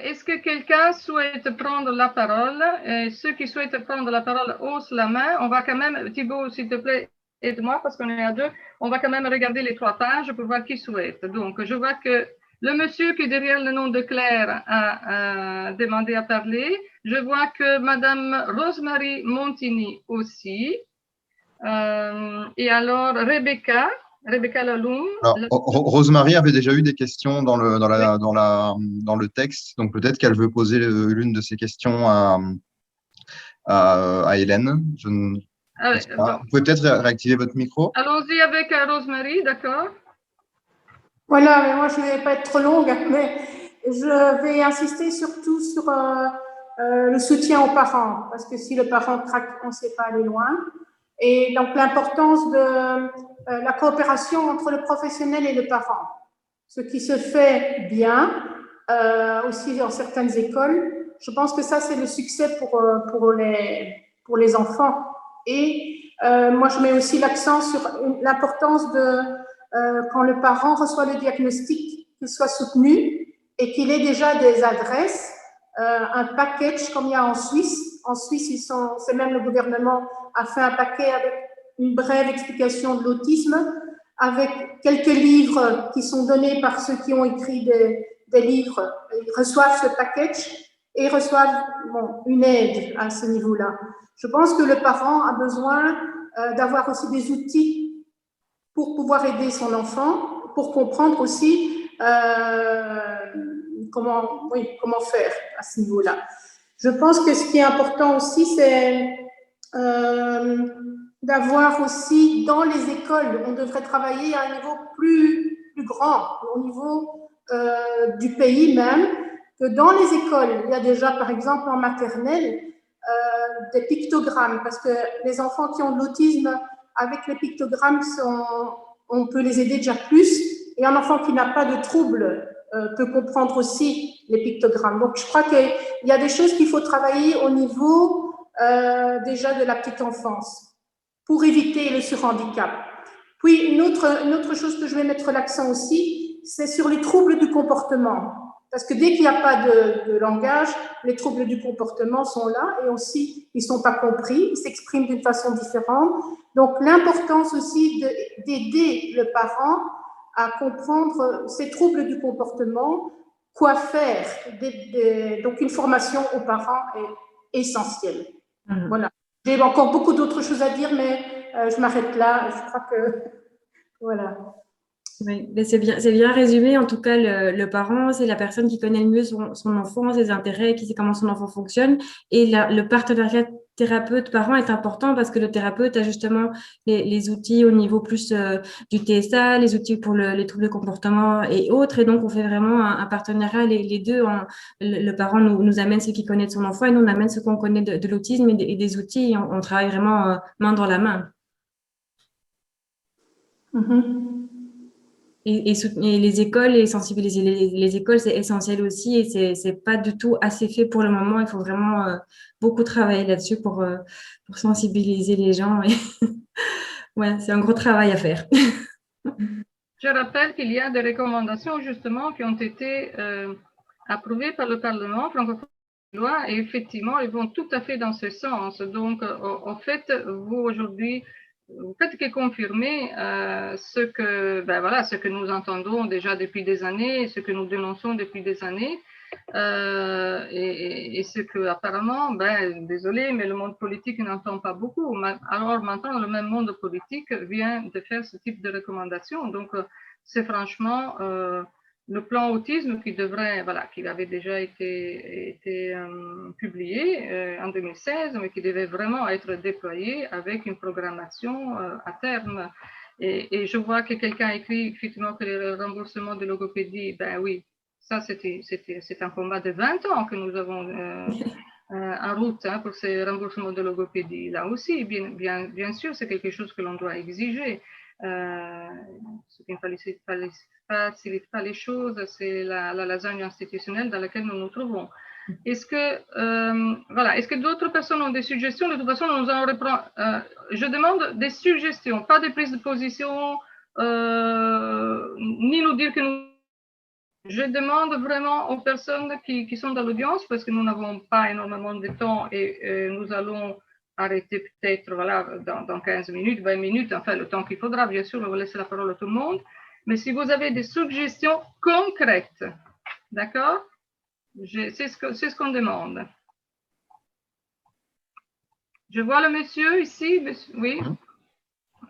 Est-ce que quelqu'un souhaite prendre la parole? Ceux qui souhaitent prendre la parole haussent la main. On va quand même, Thibaut, s'il te plaît, aide-moi parce qu'on est à deux. On va quand même regarder les 3 pages pour voir qui souhaite. Donc, je vois que le monsieur qui est derrière le nom de Claire a demandé à parler. Je vois que Madame Rosemary Montini aussi. Et alors, Rebecca Lalum. Alors, Rosemary avait déjà eu des questions Oui. dans le texte, donc peut-être qu'elle veut poser l'une de ces questions à Hélène. Je ne sais pas. Bon. Vous pouvez peut-être réactiver votre micro. Allons-y avec Rosemary, d'accord? Voilà, mais moi je ne vais pas être trop longue, mais je vais insister surtout sur le soutien aux parents, parce que si le parent craque, on ne sait pas aller loin. Et donc l'importance de la coopération entre le professionnel et le parent, ce qui se fait bien aussi dans certaines écoles. Je pense que ça c'est le succès pour les enfants. Et moi je mets aussi l'accent sur l'importance de quand le parent reçoit le diagnostic, qu'il soit soutenu et qu'il ait déjà des adresses, un package comme il y a en Suisse. En Suisse, c'est même le gouvernement a fait un paquet avec une brève explication de l'autisme, avec quelques livres qui sont donnés par ceux qui ont écrit des livres. Ils reçoivent ce package et reçoivent une aide à ce niveau-là. Je pense que le parent a besoin d'avoir aussi des outils pour pouvoir aider son enfant, pour comprendre aussi comment faire à ce niveau-là. Je pense que ce qui est important aussi, c'est d'avoir aussi dans les écoles, on devrait travailler à un niveau plus grand, au niveau du pays même, que dans les écoles, il y a déjà par exemple en maternelle des pictogrammes, parce que les enfants qui ont de l'autisme, avec les pictogrammes, on peut les aider déjà plus, et un enfant qui n'a pas de trouble peut comprendre aussi les pictogrammes. Donc je crois qu'il y a des choses qu'il faut travailler au niveau déjà de la petite enfance pour éviter le surhandicap. Puis une autre chose que je vais mettre l'accent aussi, c'est sur les troubles du comportement. Parce que dès qu'il n'y a pas de langage, les troubles du comportement sont là et aussi ils ne sont pas compris, ils s'expriment d'une façon différente. Donc l'importance aussi d'aider le parent à comprendre ces troubles du comportement, quoi faire. Donc une formation aux parents est essentielle. Voilà. J'ai encore beaucoup d'autres choses à dire, mais je m'arrête là. Je crois que voilà. Oui, c'est bien résumé. En tout cas, le parent, c'est la personne qui connaît le mieux son enfant, ses intérêts, qui sait comment son enfant fonctionne. Et le partenariat thérapeute-parent est important parce que le thérapeute a justement les outils au niveau plus du TSA, les outils pour les troubles de comportement et autres. Et donc, on fait vraiment un partenariat, les deux. Le parent nous amène ce qu'il connaît de son enfant et nous on amène ce qu'on connaît de l'autisme et des outils. Et on travaille vraiment main dans la main. Et les écoles et sensibiliser les écoles, c'est essentiel aussi et c'est pas du tout assez fait pour le moment. Il faut vraiment beaucoup travailler là-dessus pour sensibiliser les gens. Et ouais, c'est un gros travail à faire. Je rappelle qu'il y a des recommandations justement qui ont été approuvées par le Parlement francophone et effectivement, ils vont tout à fait dans ce sens. Donc, en fait, vous aujourd'hui, vous faites que confirmer ce que nous entendons déjà depuis des années, ce que nous dénonçons depuis des années, et ce que apparemment, désolé, mais le monde politique n'entend pas beaucoup. Alors maintenant, le même monde politique vient de faire ce type de recommandations. Donc, c'est franchement le plan autisme qui avait déjà été publié en 2016, mais qui devait vraiment être déployé avec une programmation à terme. Et je vois que quelqu'un a écrit effectivement que le remboursement de logopédie, ben oui, ça c'est un combat de 20 ans que nous avons en route pour ces remboursements de logopédie. Là aussi, bien sûr, c'est quelque chose que l'on doit exiger. Ce qui ne facilite pas les choses, c'est la lasagne institutionnelle dans laquelle nous nous trouvons. Est-ce que d'autres personnes ont des suggestions? De toute façon, nous en reprend. Je demande des suggestions, pas des prises de position, ni nous dire que nous Je demande vraiment aux personnes qui sont dans l'audience, parce que nous n'avons pas énormément de temps et nous allons arrêter peut-être voilà, dans 15 minutes, 20 minutes, enfin le temps qu'il faudra, bien sûr, on va laisser la parole à tout le monde. Mais si vous avez des suggestions concrètes, d'accord, c'est ce qu'on demande. Je vois le monsieur ici, oui.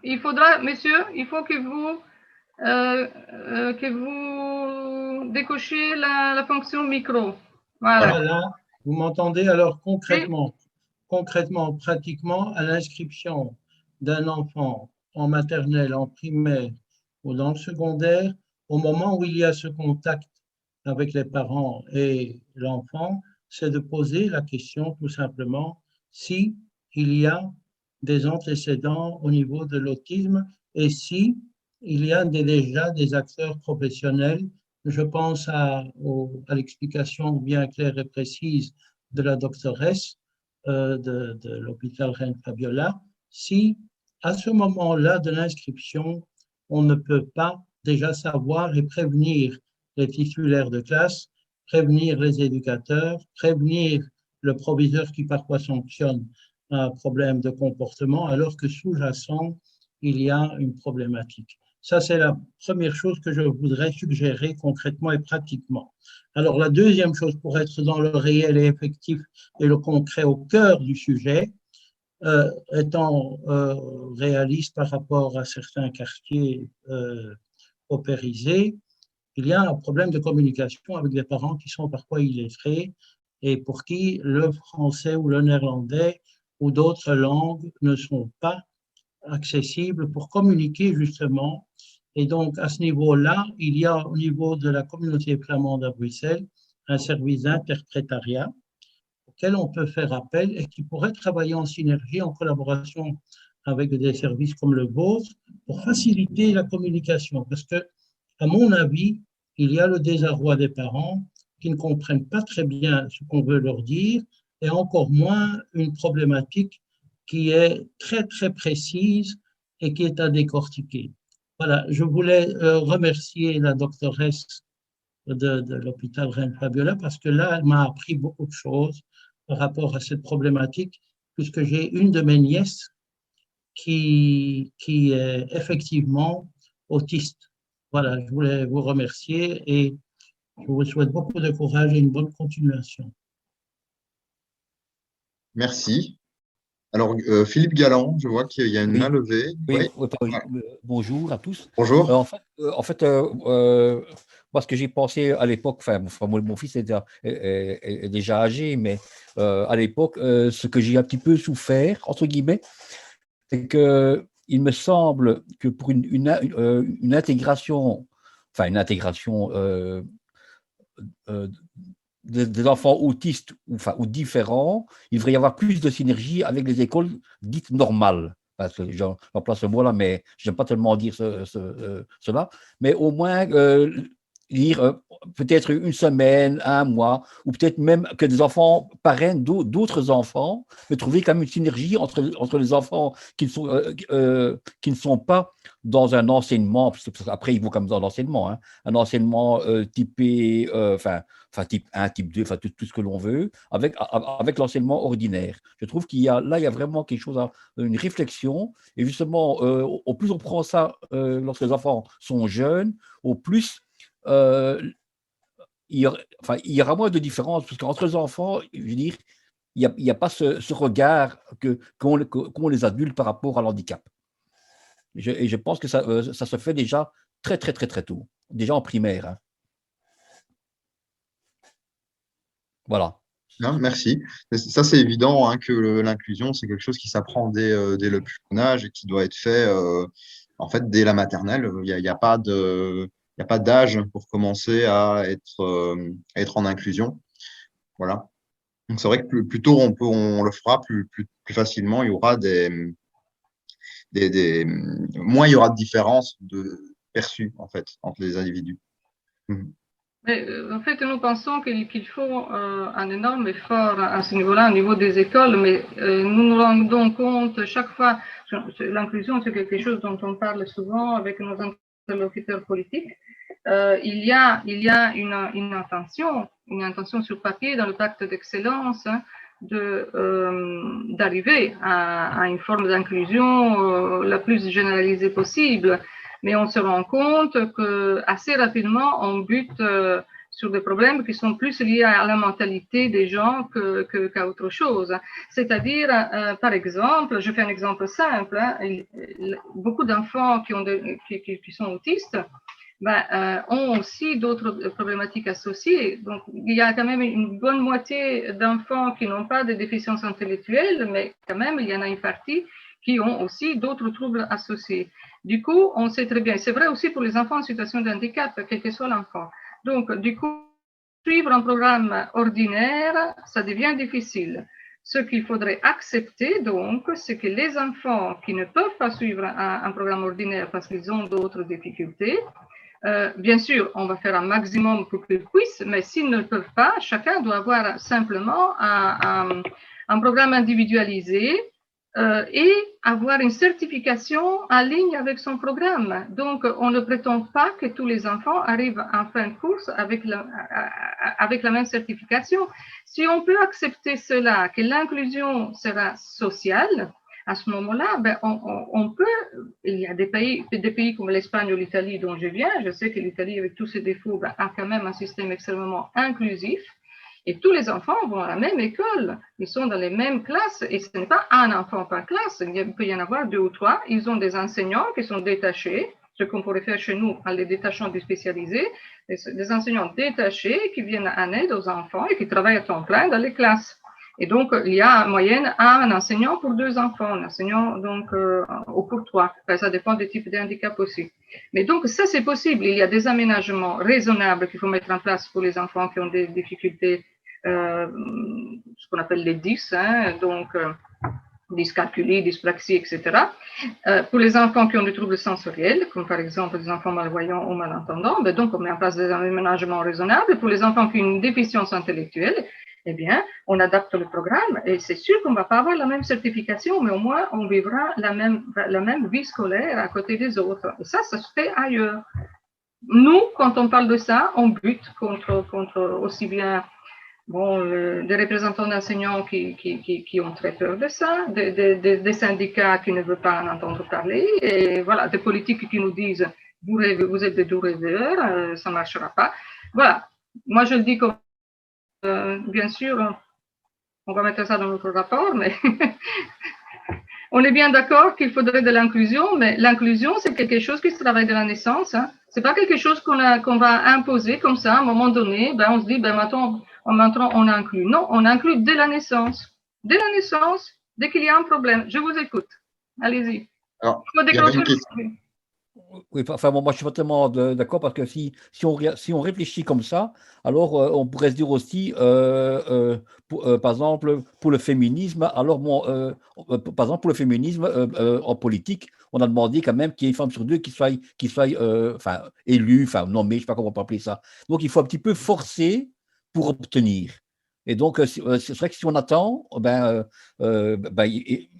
Il faudra, monsieur, il faut que vous décochiez la fonction micro. Voilà. Voilà, vous m'entendez? Alors concrètement, pratiquement, à l'inscription d'un enfant en maternelle, en primaire ou dans le secondaire, au moment où il y a ce contact avec les parents et l'enfant, c'est de poser la question tout simplement si il y a des antécédents au niveau de l'autisme et si il y a déjà des acteurs professionnels. Je pense à l'explication bien claire et précise de la doctoresse de l'hôpital Reine Fabiola. Si à ce moment-là de l'inscription, on ne peut pas déjà savoir et prévenir les titulaires de classe, prévenir les éducateurs, prévenir le proviseur qui parfois sanctionne un problème de comportement, alors que sous-jacent, il y a une problématique. Ça, c'est la première chose que je voudrais suggérer concrètement et pratiquement. Alors, la deuxième chose, pour être dans le réel et effectif et le concret au cœur du sujet, étant réaliste par rapport à certains quartiers paupérisés, il y a un problème de communication avec des parents qui sont parfois illettrés et pour qui le français ou le néerlandais ou d'autres langues ne sont pas accessibles pour communiquer justement. Et donc, à ce niveau-là, il y a au niveau de la communauté flamande à Bruxelles un service d'interprétariat auquel on peut faire appel et qui pourrait travailler en synergie, en collaboration avec des services comme le vôtre pour faciliter la communication. Parce que, à mon avis, il y a le désarroi des parents qui ne comprennent pas très bien ce qu'on veut leur dire et encore moins une problématique qui est très, très précise et qui est à décortiquer. Voilà, je voulais remercier la doctoresse de l'hôpital Reine Fabiola parce que là, elle m'a appris beaucoup de choses par rapport à cette problématique, puisque j'ai une de mes nièces qui est effectivement autiste. Voilà, je voulais vous remercier et je vous souhaite beaucoup de courage et une bonne continuation. Merci. Alors, Philippe Galland, je vois qu'il y a une main levée. Oui. Bonjour à tous. Bonjour. En fait moi, ce que j'ai pensé à l'époque, mon fils est déjà âgé, mais à l'époque, ce que j'ai un petit peu souffert, entre guillemets, c'est qu'il me semble que pour une intégration, des enfants autistes ou différents, il devrait y avoir plus de synergie avec les écoles dites normales. Parce que j'emploie ce mot-là, mais je n'aime pas tellement dire cela. Mais au moins, dire peut-être une semaine, un mois, ou peut-être même que des enfants parrainent d'autres enfants, mais trouver quand même une synergie entre les enfants qui ne sont pas dans un enseignement, parce qu'après ils vont comme dans l'enseignement, hein, un enseignement typé, type 1, type 2, tout ce que l'on veut, avec l'enseignement ordinaire. Je trouve qu'il y a vraiment quelque chose, une réflexion, et justement, au plus on prend ça lorsque les enfants sont jeunes, au plus il y aura moins de différence, parce qu'entre les enfants, je veux dire, il n'y a pas ce regard qu'ont les adultes par rapport à l'handicap. Et je pense que ça se fait déjà très, très, très, très tôt, déjà en primaire. Hein. Voilà. Non, merci. Ça, c'est évident hein, que l'inclusion, c'est quelque chose qui s'apprend dès le plus jeune âge et qui doit être fait en fait, dès la maternelle. Il n'y a pas d'âge pour commencer à être en inclusion. Voilà. Donc, c'est vrai que plus tôt on le fera, plus facilement il y aura moins il y aura de différences perçues en fait entre les individus. Mais, en fait, nous pensons qu'il faut un énorme effort à ce niveau-là, au niveau des écoles, mais nous nous rendons compte chaque fois, l'inclusion c'est quelque chose dont on parle souvent avec nos interlocuteurs politiques, il y a une intention sur papier dans le pacte d'excellence d'arriver à une forme d'inclusion la plus généralisée possible. Mais on se rend compte qu'assez rapidement, on bute sur des problèmes qui sont plus liés à la mentalité des gens qu'à autre chose. C'est-à-dire, par exemple, je fais un exemple simple, beaucoup d'enfants qui sont autistes ont aussi d'autres problématiques associées. Donc, il y a quand même une bonne moitié d'enfants qui n'ont pas de déficience intellectuelle, mais quand même, il y en a une partie qui ont aussi d'autres troubles associés. Du coup, on sait très bien, c'est vrai aussi pour les enfants en situation de handicap, quel que soit l'enfant. Donc, du coup, suivre un programme ordinaire, ça devient difficile. Ce qu'il faudrait accepter, donc, c'est que les enfants qui ne peuvent pas suivre un programme ordinaire parce qu'ils ont d'autres difficultés, bien sûr, on va faire un maximum pour qu'ils puissent, mais s'ils ne peuvent pas, chacun doit avoir simplement un programme individualisé et avoir une certification en ligne avec son programme. Donc, on ne prétend pas que tous les enfants arrivent en fin de course avec la même certification. Si on peut accepter cela, que l'inclusion sera sociale, à ce moment-là, on peut, il y a des pays comme l'Espagne ou l'Italie dont je viens, je sais que l'Italie, avec tous ses défauts, a quand même un système extrêmement inclusif, et tous les enfants vont à la même école, ils sont dans les mêmes classes, et ce n'est pas un enfant par classe, il peut y en avoir 2 ou 3, ils ont des enseignants qui sont détachés, ce qu'on pourrait faire chez nous en les détachant du spécialisé, des enseignants détachés qui viennent en aide aux enfants et qui travaillent à temps plein dans les classes. Et donc, il y a en moyenne un enseignant pour 2 enfants, un enseignant donc, ou pour 3. Enfin, ça dépend des types de handicap aussi. Mais donc, ça, c'est possible. Il y a des aménagements raisonnables qu'il faut mettre en place pour les enfants qui ont des difficultés, ce qu'on appelle les DIS, donc dyscalculie, dyspraxie, etc. Pour les enfants qui ont des troubles sensoriels, comme par exemple des enfants malvoyants ou malentendants, donc on met en place des aménagements raisonnables. Pour les enfants qui ont une déficience intellectuelle, eh bien, on adapte le programme et c'est sûr qu'on ne va pas avoir la même certification, mais au moins on vivra la même vie scolaire à côté des autres. Et ça se fait ailleurs. Nous, quand on parle de ça, on bute contre aussi bien des représentants d'enseignants qui ont très peur de ça, des syndicats qui ne veulent pas en entendre parler, et voilà, des politiques qui nous disent vous êtes des doux rêveurs, ça ne marchera pas. Voilà, moi je le dis comme bien sûr, on va mettre ça dans notre rapport, mais on est bien d'accord qu'il faudrait de l'inclusion, mais l'inclusion, c'est quelque chose qui se travaille de la naissance. Ce n'est pas quelque chose qu'on va imposer comme ça, à un moment donné, on se dit, maintenant, on inclut. Non, on inclut dès la naissance. Dès la naissance, dès qu'il y a un problème. Je vous écoute. Allez-y. Alors, il y avait une question. Oui, enfin, moi je suis pas tellement d'accord parce que si on réfléchit comme ça, alors on pourrait se dire aussi, par exemple, pour le féminisme, alors par exemple, pour le féminisme en politique, on a demandé quand même qu'il y ait une femme sur 2 qui soit élue, nommée, je ne sais pas comment on peut appeler ça. Donc, il faut un petit peu forcer pour obtenir. Et donc, c'est vrai que si on attend,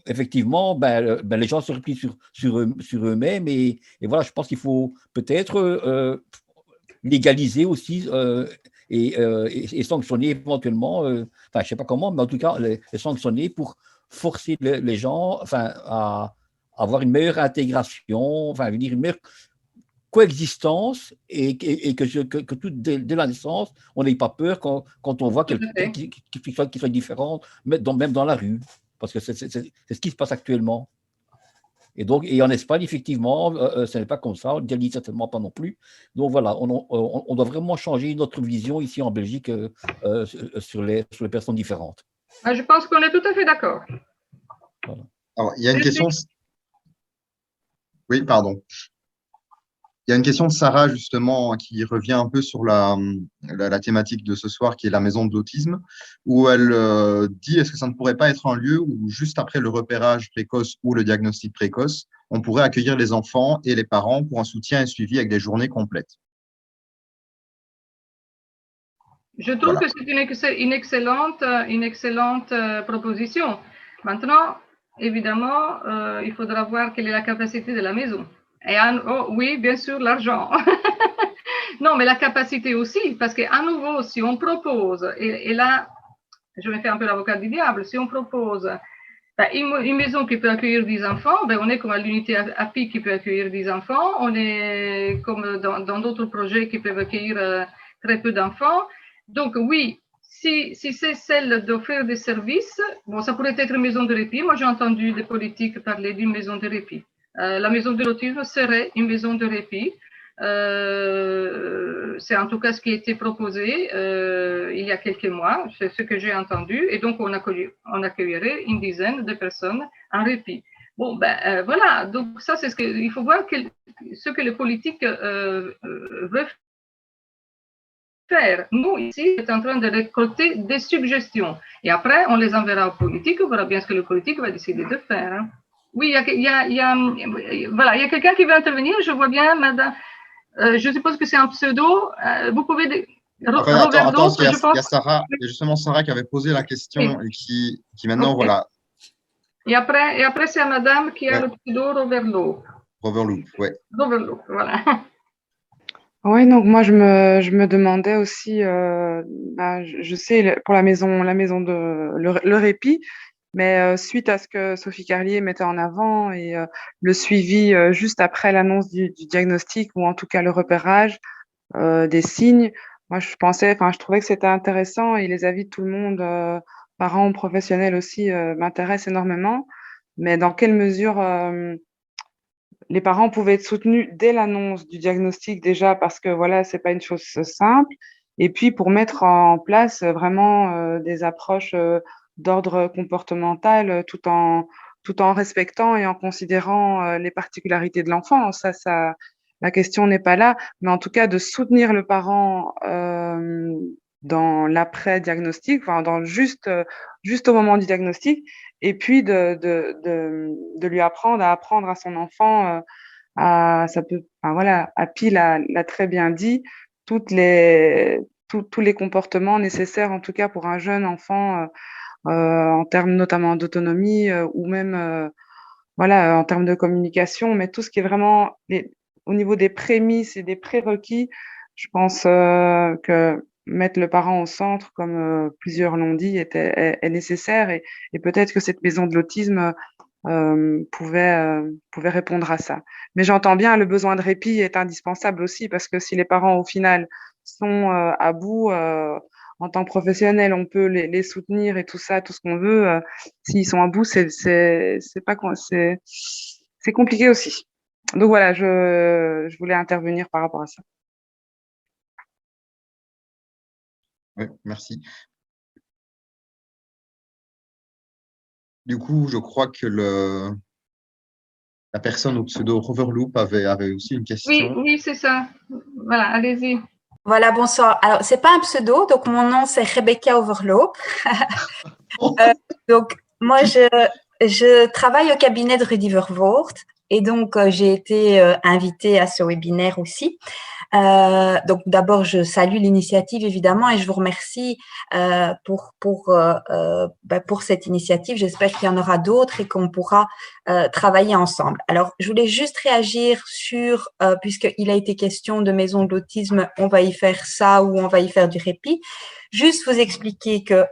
effectivement, les gens se replient sur eux-mêmes. Et voilà, je pense qu'il faut peut-être légaliser aussi et sanctionner éventuellement, je ne sais pas comment, mais en tout cas, les sanctionner pour forcer les gens à avoir une meilleure intégration, une meilleure coexistence et que tout dès la naissance, on n'ait pas peur quand on voit quelqu'un qui soit différent, même dans la rue, parce que c'est ce qui se passe actuellement. Et en Espagne, effectivement, ce n'est pas comme ça, en Italie, certainement pas non plus. Donc voilà, on doit vraiment changer notre vision ici en Belgique sur les personnes différentes. Je pense qu'on est tout à fait d'accord. Voilà. Alors, il y a une question. Oui, pardon. Il y a une question de Sarah, justement, qui revient un peu sur la thématique de ce soir, qui est la maison de l'autisme, où elle dit, est-ce que ça ne pourrait pas être un lieu où, juste après le repérage précoce ou le diagnostic précoce, on pourrait accueillir les enfants et les parents pour un soutien et suivi avec des journées complètes? Je trouve que c'est une excellente proposition. Maintenant, évidemment, il faudra voir quelle est la capacité de la maison. Et oui, bien sûr, l'argent. Non, mais la capacité aussi, parce qu'à nouveau, si on propose, et là, je vais faire un peu l'avocat du diable, si on propose une maison qui peut accueillir 10 enfants, on est comme à l'unité API qui peut accueillir 10 enfants, on est comme dans d'autres projets qui peuvent accueillir très peu d'enfants. Donc oui, si c'est celle d'offrir des services, bon, ça pourrait être une maison de répit. Moi, j'ai entendu des politiques parler d'une maison de répit. La maison de l'autisme serait une maison de répit. C'est en tout cas ce qui a été proposé il y a quelques mois, c'est ce que j'ai entendu, et donc on accueillerait une dizaine de personnes en répit. Bon, voilà, donc ça c'est il faut voir ce que les politiques veulent faire. Nous, ici, on est en train de récolter des suggestions, et après on les enverra aux politiques, on verra bien ce que le politique va décider de faire. Hein. Oui, il y a quelqu'un qui veut intervenir, je vois bien, madame. Je suppose que c'est un pseudo. Vous pouvez. Enfin, attends, il y a Sarah, il y a justement Sarah qui avait posé la question et qui maintenant, voilà. Et après c'est à madame qui a le pseudo Roverloop. Roverloop, ouais. Roverloop, voilà. Oui, donc moi je me demandais aussi, je sais pour la maison de le répit, mais suite à ce que Sophie Carlier mettait en avant et le suivi juste après l'annonce du diagnostic ou en tout cas le repérage des signes, moi je trouvais que c'était intéressant et les avis de tout le monde, parents, professionnels aussi, m'intéressent énormément. Mais dans quelle mesure les parents pouvaient être soutenus dès l'annonce du diagnostic déjà parce que voilà, c'est pas une chose simple. Et puis pour mettre en place vraiment des approches d'ordre comportemental tout en respectant et en considérant les particularités de l'enfant. La question n'est pas là, mais en tout cas de soutenir le parent dans l'après-diagnostic, enfin juste au moment du diagnostic, et puis de lui apprendre à son enfant Api l'a très bien dit, tous les comportements nécessaires, en tout cas pour un jeune enfant, en termes notamment d'autonomie ou même en termes de communication, mais tout ce qui est vraiment au niveau des prémices et des prérequis, je pense que mettre le parent au centre, comme plusieurs l'ont dit, est nécessaire et peut-être que cette maison de l'autisme pouvait répondre à ça. Mais j'entends bien, le besoin de répit est indispensable aussi parce que si les parents, au final, sont à bout, en tant que professionnels, on peut les soutenir et tout ça, tout ce qu'on veut. S'ils sont à bout, c'est compliqué aussi. Donc voilà, je voulais intervenir par rapport à ça. Oui, merci. Du coup, je crois que la personne au pseudo Roverloop avait aussi une question. Oui, c'est ça. Voilà, allez-y. Voilà, bonsoir. Alors, c'est pas un pseudo, donc mon nom c'est Rebecca Overloop. Donc, moi, je travaille au cabinet de Rudy Vervoort et donc j'ai été invitée à ce webinaire aussi. Donc, d'abord, je salue l'initiative évidemment et je vous remercie pour cette initiative. J'espère qu'il y en aura d'autres et qu'on pourra travailler ensemble. Alors, je voulais juste réagir sur, puisqu'il a été question de maison de l'autisme, on va y faire ça ou on va y faire du répit. Juste vous expliquer que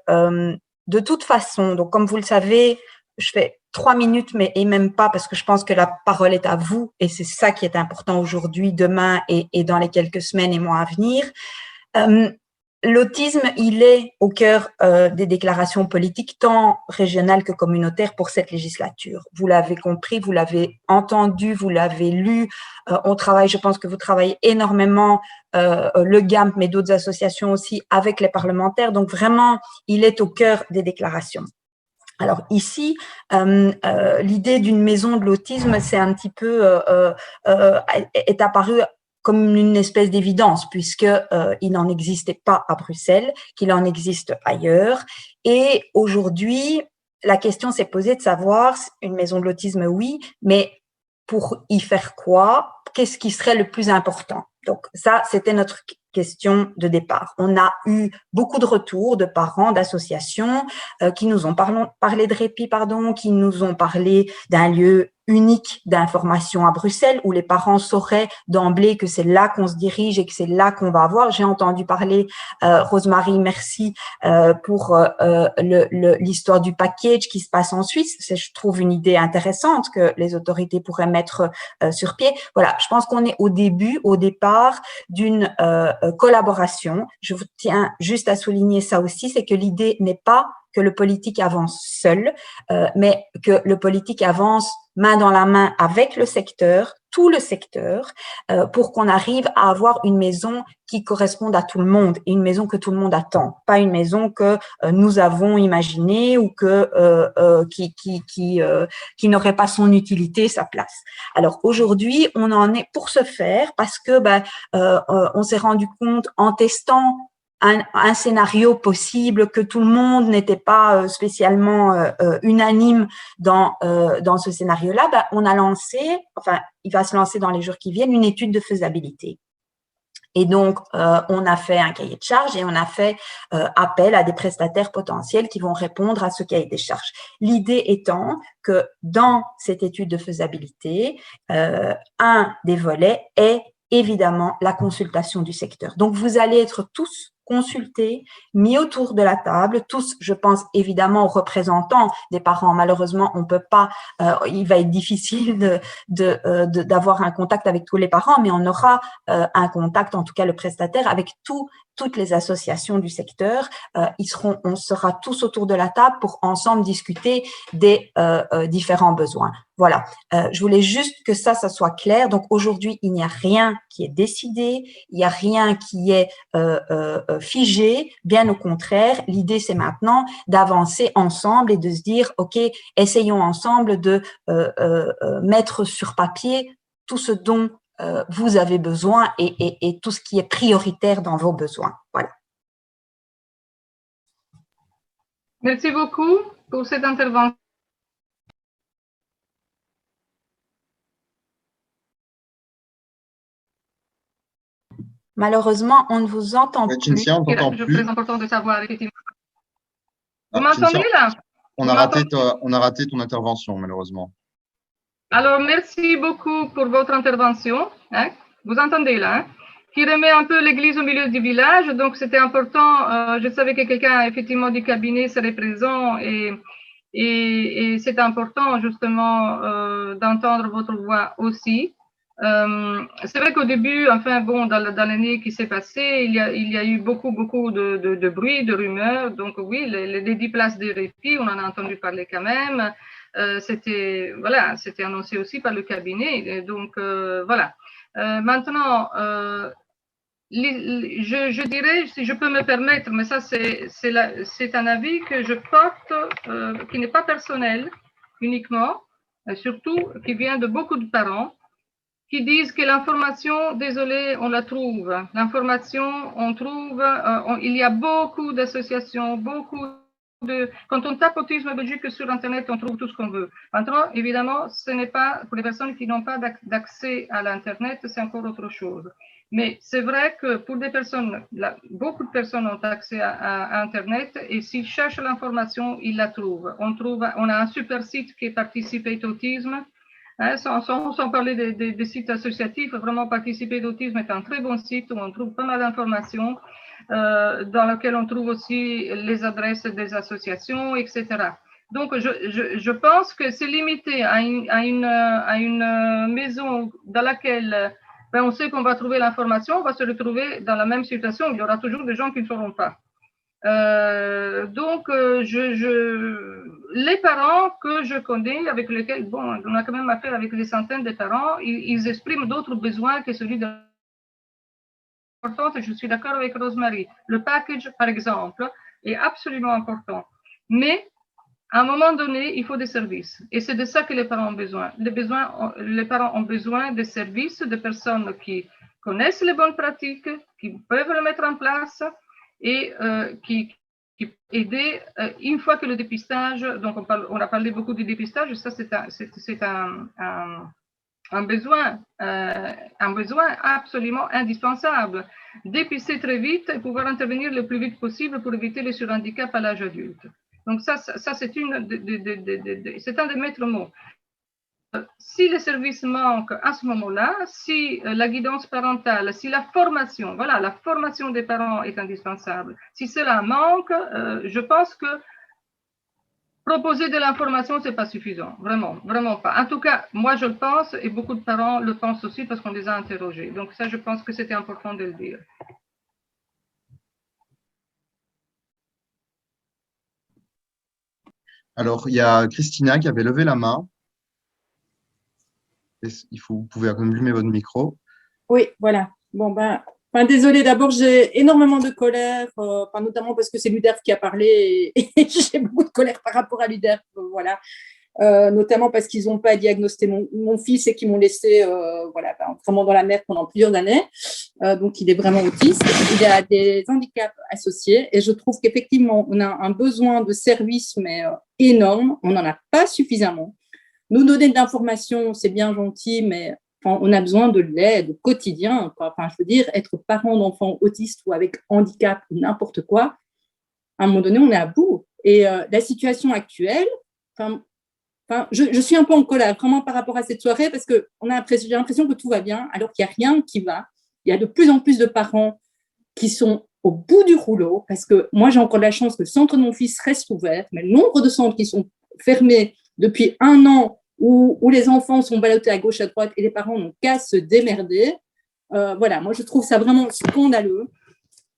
de toute façon, donc comme vous le savez, je fais 3 minutes, et même pas, parce que je pense que la parole est à vous et c'est ça qui est important aujourd'hui, demain et dans les quelques semaines et mois à venir. L'autisme, il est au cœur des déclarations politiques, tant régionales que communautaires pour cette législature. Vous l'avez compris, vous l'avez entendu, vous l'avez lu. On travaille, je pense que vous travaillez énormément, le GAMP, mais d'autres associations aussi, avec les parlementaires. Donc vraiment, il est au cœur des déclarations. Alors ici, l'idée d'une maison de l'autisme, c'est un petit peu est apparue comme une espèce d'évidence, puisque il n'en existait pas à Bruxelles, qu'il en existe ailleurs. Et aujourd'hui, la question s'est posée de savoir, une maison de l'autisme, oui, mais pour y faire quoi? Qu'est-ce qui serait le plus important? Donc ça, c'était notre question de départ. On a eu beaucoup de retours de parents, d'associations qui nous ont parlé de répit, qui nous ont parlé d'un lieu unique d'information à Bruxelles où les parents sauraient d'emblée que c'est là qu'on se dirige et que c'est là qu'on va avoir. J'ai entendu parler, Rosemary, merci pour l'histoire du package qui se passe en Suisse. C'est, je trouve, une idée intéressante que les autorités pourraient mettre sur pied. Voilà, je pense qu'on est au départ d'une collaboration. Je tiens juste à souligner ça aussi, c'est que l'idée n'est pas que le politique avance seul, mais que le politique avance main dans la main avec le secteur, tout le secteur, pour qu'on arrive à avoir une maison qui corresponde à tout le monde et une maison que tout le monde attend, pas une maison que nous avons imaginée ou que qui n'aurait pas son utilité, sa place. Alors aujourd'hui, on en est pour ce faire parce que on s'est rendu compte en testant un scénario possible, que tout le monde n'était pas spécialement unanime dans ce scénario-là, on a lancé, enfin, il va se lancer dans les jours qui viennent, une étude de faisabilité. Et donc, on a fait un cahier de charges et on a fait appel à des prestataires potentiels qui vont répondre à ce cahier de charges. L'idée étant que dans cette étude de faisabilité, un des volets est évidemment la consultation du secteur. Donc, vous allez être tous consultés, mis autour de la table, tous, je pense évidemment aux représentants des parents. Malheureusement, on peut pas, il va être difficile d'avoir un contact avec tous les parents, mais on aura un contact, en tout cas le prestataire, avec toutes les associations du secteur. On sera tous autour de la table pour ensemble discuter des différents besoins. Voilà, je voulais juste que ça soit clair. Donc aujourd'hui, il n'y a rien qui est décidé, il n'y a rien qui est figé. Bien au contraire, l'idée c'est maintenant d'avancer ensemble et de se dire, ok, essayons ensemble de mettre sur papier tout ce dont vous avez besoin et tout ce qui est prioritaire dans vos besoins. Voilà. Merci beaucoup pour cette intervention. Malheureusement, on ne vous entend plus. Cinzia, on t'entend plus. C'est important de savoir, effectivement. Ah, Vous m'entendez là? On a raté ton intervention, malheureusement. Alors, merci beaucoup pour votre intervention. Hein? Vous entendez là, hein? Qui remet un peu l'église au milieu du village. Donc, c'était important. Je savais que quelqu'un, effectivement, du cabinet serait présent et c'est important, justement, d'entendre votre voix aussi. C'est vrai qu'au début, enfin bon, dans l'année qui s'est passée, il y a eu beaucoup de bruit, de rumeurs. Donc oui, les 10 places de répit, on en a entendu parler quand même. C'était annoncé aussi par le cabinet. Et donc voilà. Maintenant, je dirais, si je peux me permettre, mais ça c'est un avis que je porte, qui n'est pas personnel uniquement, surtout qui vient de beaucoup de parents, qui disent que l'information, désolé, on la trouve. L'information, on trouve, il y a beaucoup d'associations, quand on tape autisme Belgique sur Internet, on trouve tout ce qu'on veut. Maintenant, évidemment, ce n'est pas, pour les personnes qui n'ont pas d'accès à l'Internet, c'est encore autre chose. Mais c'est vrai que pour des personnes, beaucoup de personnes ont accès à Internet et s'ils cherchent l'information, ils la trouvent. On a un super site qui est Participate Autisme. Hein, sans parler des sites associatifs, vraiment Participer d'autisme est un très bon site où on trouve pas mal d'informations, dans lequel on trouve aussi les adresses des associations, etc. Donc, je pense que c'est limité à une maison dans laquelle on sait qu'on va trouver l'information, on va se retrouver dans la même situation, il y aura toujours des gens qui ne sauront pas. Donc, les parents que je connais, avec lesquels, bon, on a quand même affaire avec des centaines de parents, ils expriment d'autres besoins que celui de l'importance. Je suis d'accord avec Rosemary. Le package, par exemple, est absolument important. Mais, à un moment donné, il faut des services. Et c'est de ça que les parents ont besoin. Les parents ont besoin de services, de personnes qui connaissent les bonnes pratiques, qui peuvent le mettre en place, et qui aider une fois que le dépistage, donc on a parlé beaucoup du dépistage, ça c'est un besoin absolument indispensable. Dépister très vite et pouvoir intervenir le plus vite possible pour éviter les surhandicaps à l'âge adulte. Donc ça c'est un des maîtres mots. si les services manquent à ce moment-là, si la guidance parentale, si la formation, voilà, la formation des parents est indispensable. Si cela manque, je pense que proposer de l'information, ce n'est pas suffisant, vraiment, vraiment pas. En tout cas, moi je le pense et beaucoup de parents le pensent aussi parce qu'on les a interrogés. Donc ça, je pense que c'était important de le dire. Alors, il y a Christina qui avait levé la main. Vous pouvez allumer votre micro. Oui, voilà. Bon, désolée, d'abord, j'ai énormément de colère, notamment parce que c'est l'UDERF qui a parlé et j'ai beaucoup de colère par rapport à l'UDERF, voilà. Notamment parce qu'ils n'ont pas diagnostiqué mon fils et qu'ils m'ont laissé vraiment dans la merde pendant plusieurs années. Donc, il est vraiment autiste. Il a des handicaps associés et je trouve qu'effectivement, on a un besoin de services, mais énorme. On n'en a pas suffisamment. Nous donner de l'information, c'est bien gentil, mais on a besoin de l'aide au quotidien. Enfin, je veux dire, être parent d'enfants autistes ou avec handicap ou n'importe quoi, à un moment donné, on est à bout. Et la situation actuelle, je suis un peu en colère vraiment par rapport à cette soirée parce que j'ai l'impression que tout va bien alors qu'il n'y a rien qui va. Il y a de plus en plus de parents qui sont au bout du rouleau parce que moi, j'ai encore la chance que le centre de mon fils reste ouvert, mais le nombre de centres qui sont fermés depuis 1 an où les enfants sont ballottés à gauche, à droite et les parents n'ont qu'à se démerder. Voilà, moi, je trouve ça vraiment scandaleux.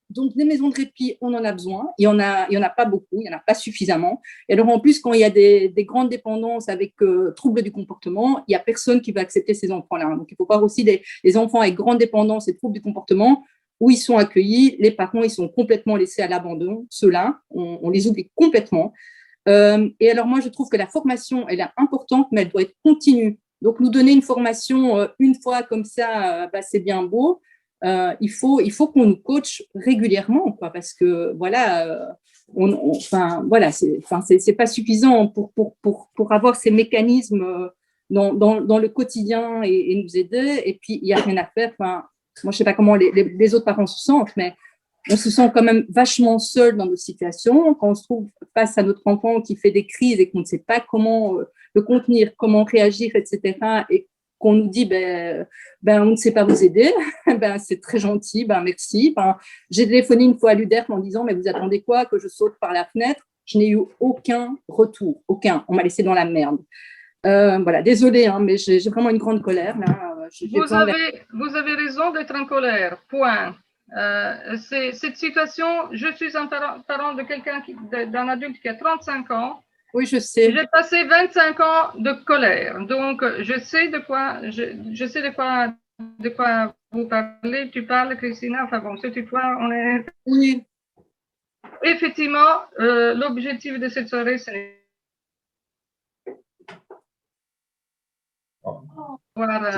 Donc, des maisons de répit, on en a besoin. Il y en a pas beaucoup, il n'y en a pas suffisamment. Et alors, en plus, quand il y a des grandes dépendances avec troubles du comportement, il n'y a personne qui va accepter ces enfants-là. Donc, il faut voir aussi les enfants avec grande dépendance et troubles du comportement, où ils sont accueillis. Les parents, ils sont complètement laissés à l'abandon. Ceux-là, on les oublie complètement. Et alors, moi, je trouve que la formation, elle est importante, mais elle doit être continue. Donc, nous donner une formation une fois comme ça, c'est bien beau. Il faut qu'on nous coach régulièrement, quoi, parce que voilà, c'est pas suffisant pour avoir ces mécanismes dans le quotidien et nous aider. Et puis, il n'y a rien à faire. Moi, je ne sais pas comment les autres parents se sentent, mais on se sent quand même vachement seul dans nos situations. Quand on se trouve face à notre enfant qui fait des crises et qu'on ne sait pas comment le contenir, comment réagir, etc., et qu'on nous dit on ne sait pas vous aider, c'est très gentil, merci. J'ai téléphoné une fois à l'UDERF en disant mais vous attendez quoi, que je saute par la fenêtre? Je n'ai eu aucun retour, aucun. On m'a laissé dans la merde. Voilà, désolée, mais j'ai vraiment une grande colère là. Vous avez raison d'être en colère, point. Cette situation, je suis un parent de d'un adulte qui a 35 ans. Oui, je sais. J'ai passé 25 ans de colère, donc je sais de quoi vous parlez. Tu parles, Christina, enfin bon, c'est toi, on est… Oui. Effectivement, l'objectif de cette soirée, c'est…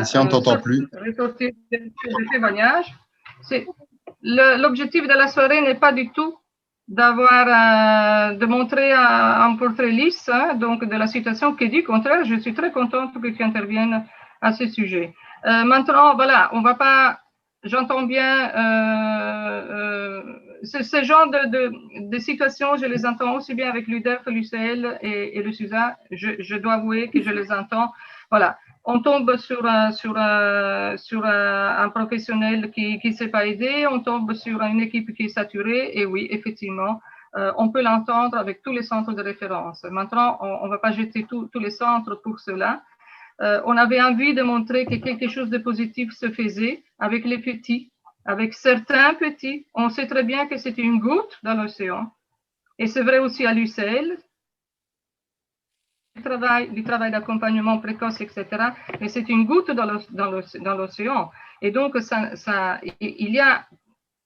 Si on ne t'entend plus. Ressortir des témoignages. L'objectif de la soirée n'est pas du tout de montrer un portrait lisse donc de la situation, qui du contraire, je suis très contente que tu interviennes à ce sujet. Maintenant, voilà, on va pas, j'entends bien ce genre de situations, je les entends aussi bien avec l'UDEF, l'UCL et le SUSA, je dois avouer que je les entends, voilà. On tombe sur un professionnel qui ne sait pas aider, on tombe sur une équipe qui est saturée, et oui, effectivement, on peut l'entendre avec tous les centres de référence. Maintenant, on ne va pas jeter tous les centres pour cela. On avait envie de montrer que quelque chose de positif se faisait avec les petits, avec certains petits. On sait très bien que c'est une goutte dans l'océan, et c'est vrai aussi à l'UCL. Du travail d'accompagnement précoce, etc. Mais c'est une goutte dans l'océan. Et donc, il y a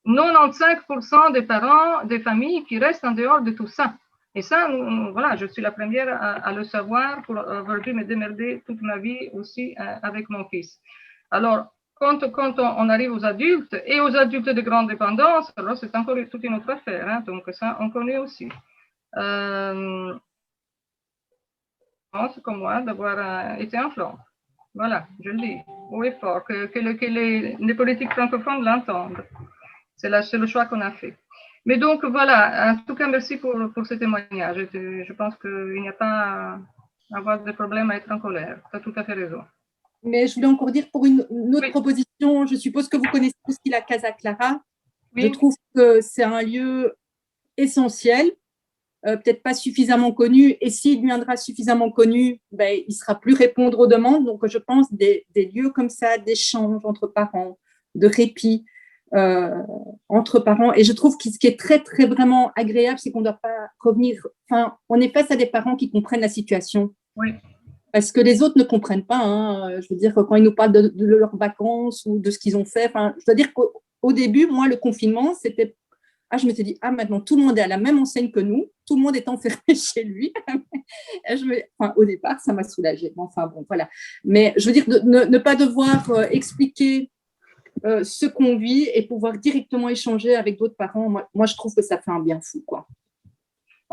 95% des parents, des familles qui restent en dehors de tout ça. Et ça, voilà, je suis la première à le savoir pour avoir dû me démerder toute ma vie aussi avec mon fils. Alors, quand on arrive aux adultes et aux adultes de grande dépendance, alors c'est encore toute une autre affaire. Donc, ça, on connaît aussi. Comme moi, d'avoir été en Flandre. Voilà, je le dis haut et fort, que les politiques francophones l'entendent. C'est le choix qu'on a fait. Mais donc, voilà, en tout cas, merci pour ce témoignage. Je pense qu'il n'y a pas avoir des problèmes à être en colère. Tu as tout à fait raison. Mais je voulais encore dire pour une autre proposition, je suppose que vous connaissez aussi la Casa Clara. Oui. Je trouve que c'est un lieu essentiel, peut-être pas suffisamment connu, et s'il deviendra suffisamment connu, ben, il sera plus répondre aux demandes. Donc, je pense des lieux comme ça, d'échange entre parents, de répit entre parents. Et je trouve que ce qui est très, très vraiment agréable, c'est qu'on ne doit pas revenir, enfin, on est face à des parents qui comprennent la situation. Oui. Parce que les autres ne comprennent pas. Hein. Je veux dire, quand ils nous parlent de leurs vacances ou de ce qu'ils ont fait, enfin, je veux dire qu'au début, moi, le confinement, c'était... Ah, je m'étais dit, maintenant, tout le monde est à la même enseigne que nous, tout le monde est enfermé chez lui. Enfin, au départ, ça m'a soulagée. Enfin, bon, voilà. Mais je veux dire, ne pas devoir expliquer ce qu'on vit et pouvoir directement échanger avec d'autres parents, moi, je trouve que ça fait un bien fou, quoi.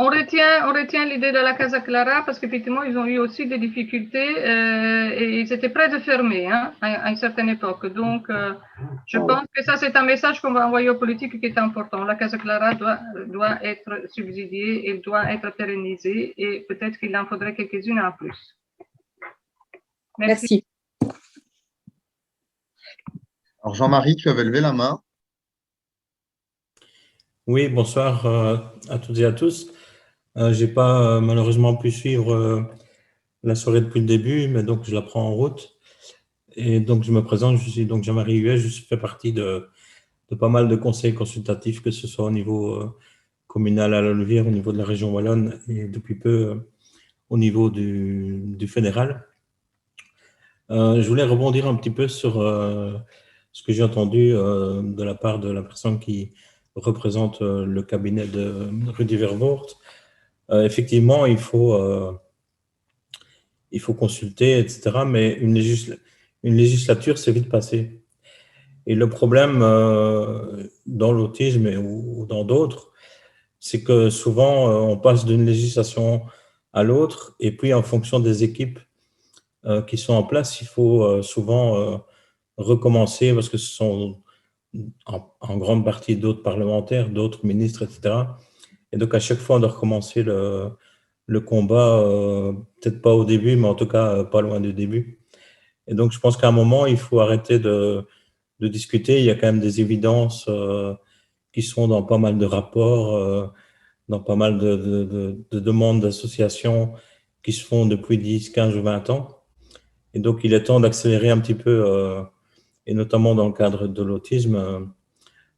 On retient l'idée de la Casa Clara parce qu'effectivement, ils ont eu aussi des difficultés et ils étaient prêts de fermer à une certaine époque. Donc, je pense que ça, c'est un message qu'on va envoyer aux politiques qui est important. La Casa Clara doit être subsidiée, elle doit être pérennisée et peut-être qu'il en faudrait quelques-unes en plus. Merci. Alors Jean-Marie, tu avais levé la main. Oui, bonsoir à toutes et à tous. Je n'ai pas malheureusement pu suivre la soirée depuis le début, mais donc je la prends en route. Et donc je me présente, je suis donc Jean-Marie Huet, je fais partie de pas mal de conseils consultatifs, que ce soit au niveau communal à la Louvière, au niveau de la région wallonne et depuis peu au niveau du fédéral. Je voulais rebondir un petit peu sur ce que j'ai entendu de la part de la personne qui représente le cabinet de Rudy Vervoort. Effectivement, il faut consulter, etc. Mais une législature, c'est vite passé. Et le problème dans l'autisme ou dans d'autres, c'est que souvent, on passe d'une législation à l'autre, et puis en fonction des équipes qui sont en place, il faut souvent recommencer, parce que ce sont en grande partie d'autres parlementaires, d'autres ministres, etc. Et donc, à chaque fois, on doit recommencer le combat, peut-être pas au début, mais en tout cas, pas loin du début. Et donc, je pense qu'à un moment, il faut arrêter de discuter. Il y a quand même des évidences qui sont dans pas mal de rapports, dans pas mal de demandes d'associations qui se font depuis 10, 15 ou 20 ans. Et donc, il est temps d'accélérer un petit peu, et notamment dans le cadre de l'autisme,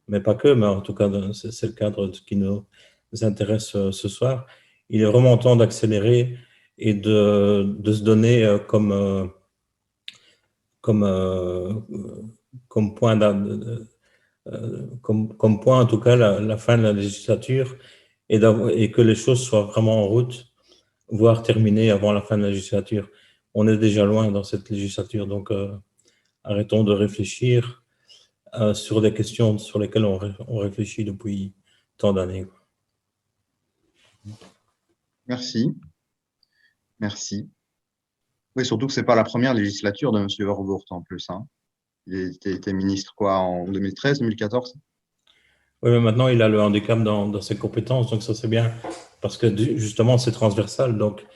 mais pas que, mais en tout cas, c'est le cadre qui nous intéresse ce soir. Il est vraiment temps d'accélérer et de se donner comme point, comme point, en tout cas, la fin de la législature et que les choses soient vraiment en route, voire terminées avant la fin de la législature. On est déjà loin dans cette législature, donc arrêtons de réfléchir sur des questions sur lesquelles on réfléchit depuis tant d'années. Merci. Merci. Oui, surtout que ce n'est pas la première législature de M. Vervoort en plus. Hein. Il était ministre quoi, en 2013, 2014 ? Oui, mais maintenant, il a le handicap dans ses compétences, donc ça, c'est bien, parce que justement, c'est transversal. Donc,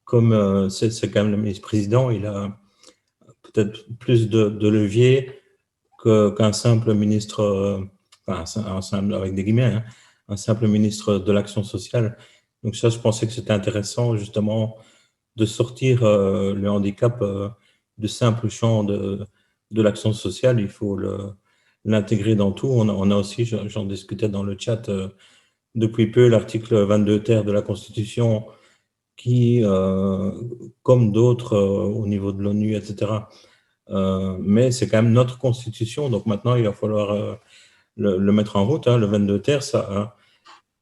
comme c'est quand même le ministre-président, il a peut-être plus de levier qu'un simple ministre, un simple, avec des guillemets, hein, un simple ministre de l'Action sociale. Donc ça, je pensais que c'était intéressant, justement, de sortir le handicap du simple champ de l'action sociale. Il faut l'intégrer dans tout. On a aussi, j'en discutais dans le chat depuis peu, l'article 22 ter de la Constitution qui, comme d'autres au niveau de l'ONU, etc., mais c'est quand même notre Constitution. Donc maintenant, il va falloir le mettre en route. Hein. Le 22 ter, ça,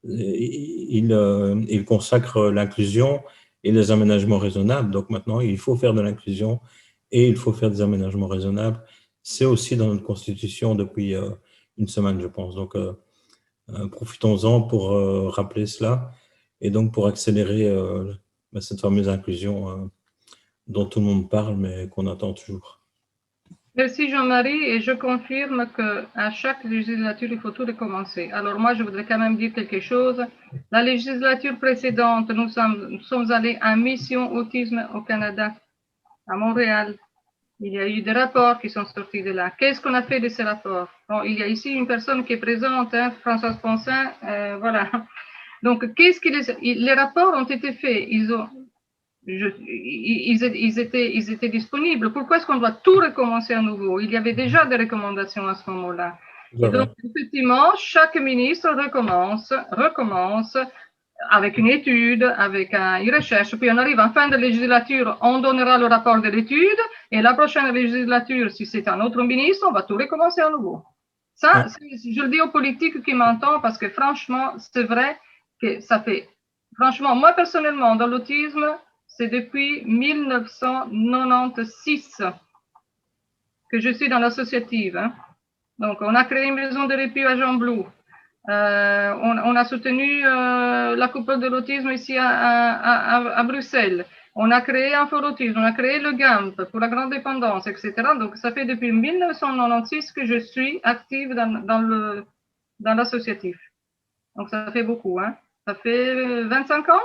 il consacre l'inclusion et les aménagements raisonnables. Donc maintenant, il faut faire de l'inclusion et il faut faire des aménagements raisonnables. C'est aussi dans notre Constitution depuis une semaine, je pense. Donc, profitons-en pour rappeler cela et donc pour accélérer cette fameuse inclusion dont tout le monde parle, mais qu'on attend toujours. Merci Jean-Marie, et je confirme qu'à chaque législature, il faut tout recommencer. Alors moi, je voudrais quand même dire quelque chose. La législature précédente, nous sommes allés en mission autisme au Canada, à Montréal. Il y a eu des rapports qui sont sortis de là. Qu'est-ce qu'on a fait de ces rapports? Bon, il y a ici une personne qui est présente, hein, Françoise Ponsin, voilà. Donc, les rapports ont été faits, ils étaient disponibles. Pourquoi est-ce qu'on doit tout recommencer à nouveau? Il y avait déjà des recommandations à ce moment-là. Et donc, effectivement, chaque ministre recommence avec une étude, avec une recherche, puis on arrive en fin de législature, on donnera le rapport de l'étude, et la prochaine législature, si c'est un autre ministre, on va tout recommencer à nouveau. Ça, je le dis aux politiques qui m'entendent, parce que franchement, c'est vrai que ça fait, franchement, moi personnellement, dans l'autisme, c'est depuis 1996 que je suis dans l'associative. Hein. Donc, on a créé une maison de répit à Jean-Blou. On a soutenu la couple de l'autisme ici à Bruxelles. On a créé un fort autisme, on a créé le GAMP pour la grande dépendance, etc. Donc, ça fait depuis 1996 que je suis active dans l'associatif. Donc, ça fait beaucoup. Hein. Ça fait 25 ans?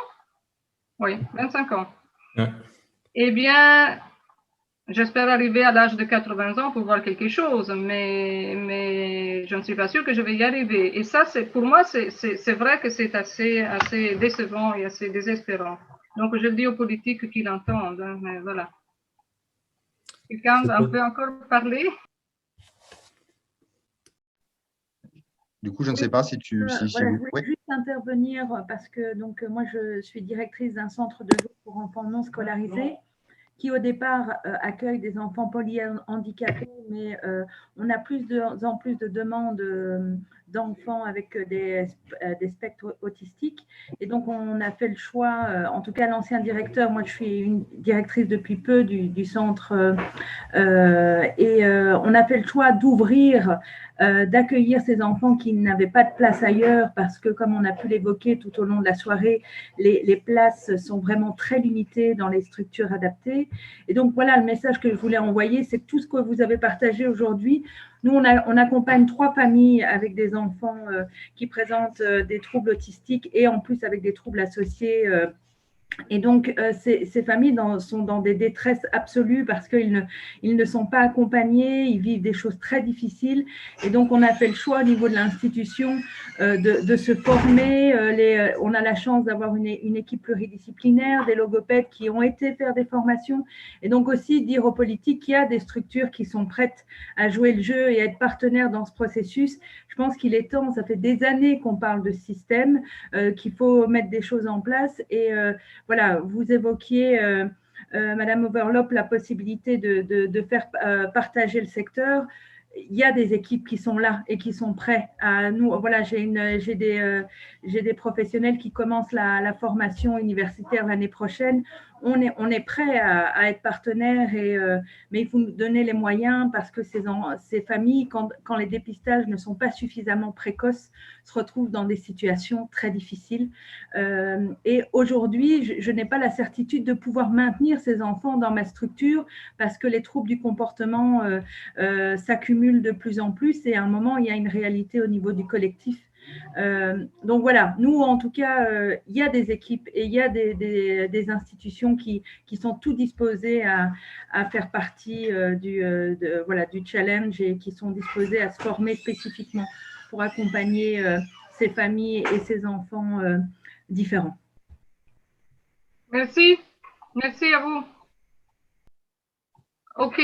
Oui, 25 ans. Ouais. Eh bien, j'espère arriver à l'âge de 80 ans pour voir quelque chose, mais je ne suis pas sûre que je vais y arriver. Et ça, pour moi, c'est vrai que c'est assez décevant et assez désespérant. Donc, je le dis aux politiques qui l'entendent, hein, mais voilà. Quelqu'un peut encore parler? Du coup, je ne sais pas si tu... voilà, je voulais juste intervenir parce que donc, moi, je suis directrice d'un centre de jour pour enfants non scolarisés qui au départ accueille des enfants polyhandicapés, mais on a plus en plus de demandes d'enfants avec des spectres autistiques. Et donc, on a fait le choix, en tout cas l'ancien directeur, moi je suis une directrice depuis peu du centre, et on a fait le choix d'ouvrir, d'accueillir ces enfants qui n'avaient pas de place ailleurs parce que, comme on a pu l'évoquer tout au long de la soirée, les places sont vraiment très limitées dans les structures adaptées. Et donc, voilà, le message que je voulais envoyer, c'est que tout ce que vous avez partagé aujourd'hui, nous, on accompagne 3 familles avec des enfants qui présentent des troubles autistiques et en plus avec des troubles associés. Et donc, ces familles sont dans des détresses absolues parce qu'ils ne sont pas accompagnés, ils vivent des choses très difficiles. Et donc, on a fait le choix au niveau de l'institution de se former. On a la chance d'avoir une équipe pluridisciplinaire, des logopèdes qui ont été faire des formations. Et donc aussi dire aux politiques qu'il y a des structures qui sont prêtes à jouer le jeu et à être partenaires dans ce processus. Je pense qu'il est temps, ça fait des années qu'on parle de ce système, qu'il faut mettre des choses en place. Et voilà, vous évoquiez, Madame Overlop, la possibilité de faire partager le secteur. Il y a des équipes qui sont là et qui sont prêts à nous. Voilà, j'ai des professionnels qui commencent la formation universitaire l'année prochaine. On est prêt à être partenaire, mais il faut nous donner les moyens parce que ces familles, quand les dépistages ne sont pas suffisamment précoces, se retrouvent dans des situations très difficiles. Et aujourd'hui, je n'ai pas la certitude de pouvoir maintenir ces enfants dans ma structure parce que les troubles du comportement s'accumulent de plus en plus et à un moment, il y a une réalité au niveau du collectif. Donc voilà, nous en tout cas, il y a des équipes et il y a des institutions qui sont tout disposées à faire partie du challenge et qui sont disposées à se former spécifiquement pour accompagner ces familles et ces enfants différents. Merci à vous. Ok.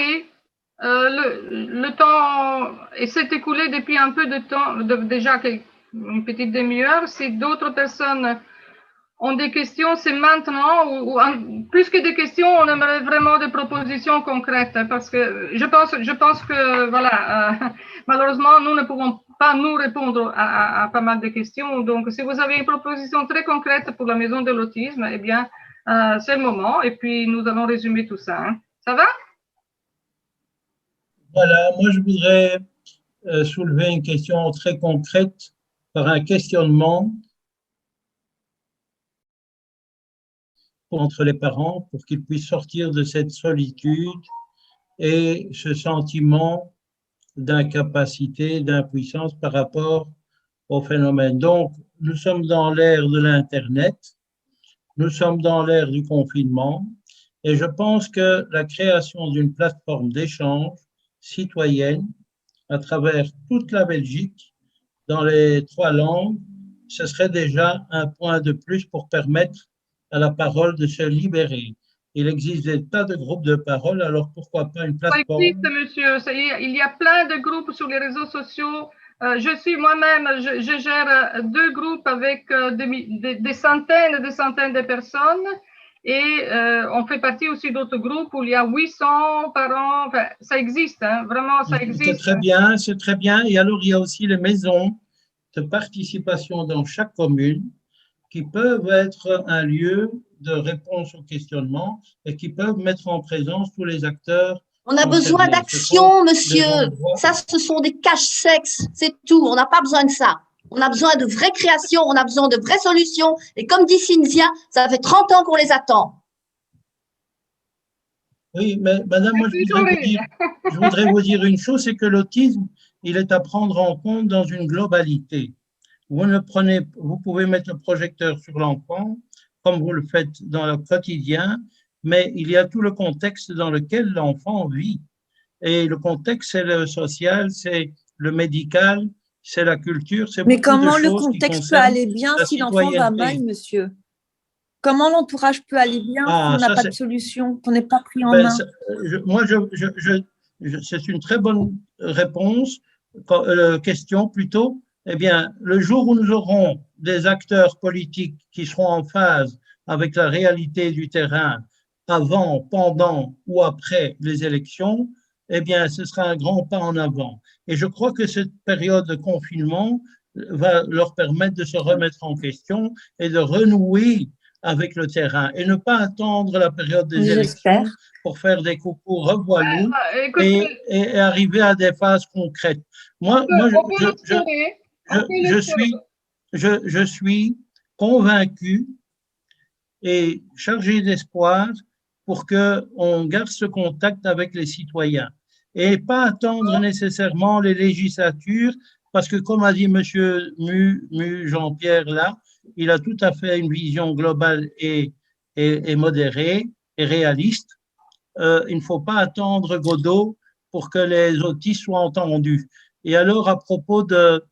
Le temps s'est écoulé depuis un peu de temps, déjà une petite demi-heure. Si d'autres personnes ont des questions, c'est maintenant, ou plus que des questions, on aimerait vraiment des propositions concrètes, parce que je pense que, voilà, malheureusement, nous ne pouvons pas nous répondre à pas mal de questions. Donc, si vous avez une proposition très concrète pour la maison de l'autisme, eh bien, c'est le moment, et puis nous allons résumer tout ça. Hein. Ça va? Voilà, moi je voudrais soulever une question très concrète par un questionnement entre les parents pour qu'ils puissent sortir de cette solitude et ce sentiment d'incapacité, d'impuissance par rapport au phénomène. Donc, nous sommes dans l'ère de l'Internet, nous sommes dans l'ère du confinement, et je pense que la création d'une plateforme d'échange citoyenne à travers toute la Belgique, dans les 3 langues, ce serait déjà un point de plus pour permettre à la parole de se libérer. Il existe des tas de groupes de parole, alors pourquoi pas une Ça plateforme? existe, monsieur. Il y a plein de groupes sur les réseaux sociaux. Je suis moi-même, je gère 2 groupes avec des centaines et des centaines de personnes. Et on fait partie aussi d'autres groupes où il y a 800 par an. Enfin, ça existe, hein, vraiment, ça existe. C'est très bien, c'est très bien. Et alors, il y a aussi les maisons de participation dans chaque commune qui peuvent être un lieu de réponse aux questionnements et qui peuvent mettre en présence tous les acteurs. On a besoin d'action, monsieur. Ça, ce sont des cache-sexes, c'est tout. On n'a pas besoin de ça. On a besoin de vraies créations, on a besoin de vraies solutions. Et comme dit Cynthia, ça fait 30 ans qu'on les attend. Oui, mais madame, moi, je voudrais vous dire une chose, c'est que l'autisme, il est à prendre en compte dans une globalité. Vous pouvez mettre le projecteur sur l'enfant, comme vous le faites dans le quotidien, mais il y a tout le contexte dans lequel l'enfant vit. Et le contexte, c'est le social, c'est le médical, c'est la culture. Mais comment le contexte peut aller bien si l'enfant va mal, monsieur? Comment l'entourage peut aller bien si on n'a pas de solution, qu'on n'est pas pris en main? C'est une très bonne réponse, question plutôt. Eh bien, le jour où nous aurons des acteurs politiques qui seront en phase avec la réalité du terrain, avant, pendant ou après les élections, eh bien, ce sera un grand pas en avant. Et je crois que cette période de confinement va leur permettre de se remettre en question et de renouer avec le terrain et ne pas attendre la période des élections pour faire des coucous revoilous et arriver à des phases concrètes. Moi, je suis convaincu et chargé d'espoir pour qu'on garde ce contact avec les citoyens et pas attendre nécessairement les législatures, parce que comme a dit M. Jean-Pierre là, il a tout à fait une vision globale et modérée et réaliste. Il ne faut pas attendre Godot pour que les autistes soient entendus. Et alors, à propos de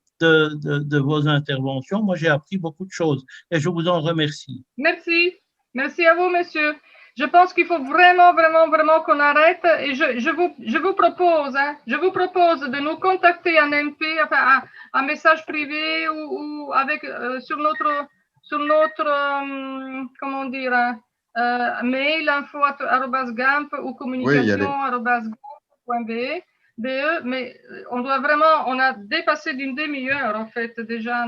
vos interventions, moi j'ai appris beaucoup de choses et je vous en remercie. Merci. Merci à vous, monsieur. Je pense qu'il faut vraiment qu'on arrête et je vous propose, de nous contacter en MP, enfin, un message privé ou avec, sur notre comment dire, mail info@gamp ou communication@gamp.be, mais on a dépassé d'une demi-heure en fait déjà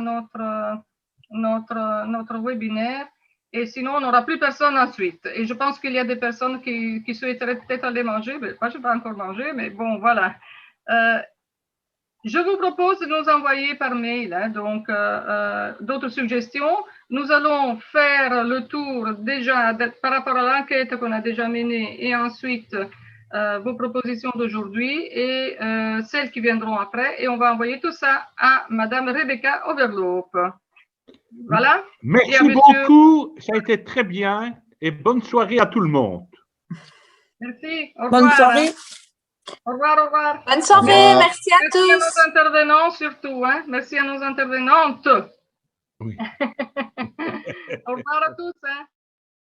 notre webinaire. Et sinon, on n'aura plus personne ensuite. Et je pense qu'il y a des personnes qui souhaiteraient peut-être aller manger. Mais moi, je n'ai pas encore mangé, mais bon, voilà. Je vous propose de nous envoyer par mail donc d'autres suggestions. Nous allons faire le tour déjà par rapport à l'enquête qu'on a déjà menée et ensuite vos propositions d'aujourd'hui et celles qui viendront après. Et on va envoyer tout ça à Madame Rebecca Overloop. Voilà. Merci beaucoup, ça a été très bien et bonne soirée à tout le monde. Merci, au revoir. Bonne soirée. Au revoir, au revoir. Bonne soirée, merci à tous. Merci à nos intervenants surtout, hein. Merci à nos intervenantes. Oui. Au revoir à tous. Hein.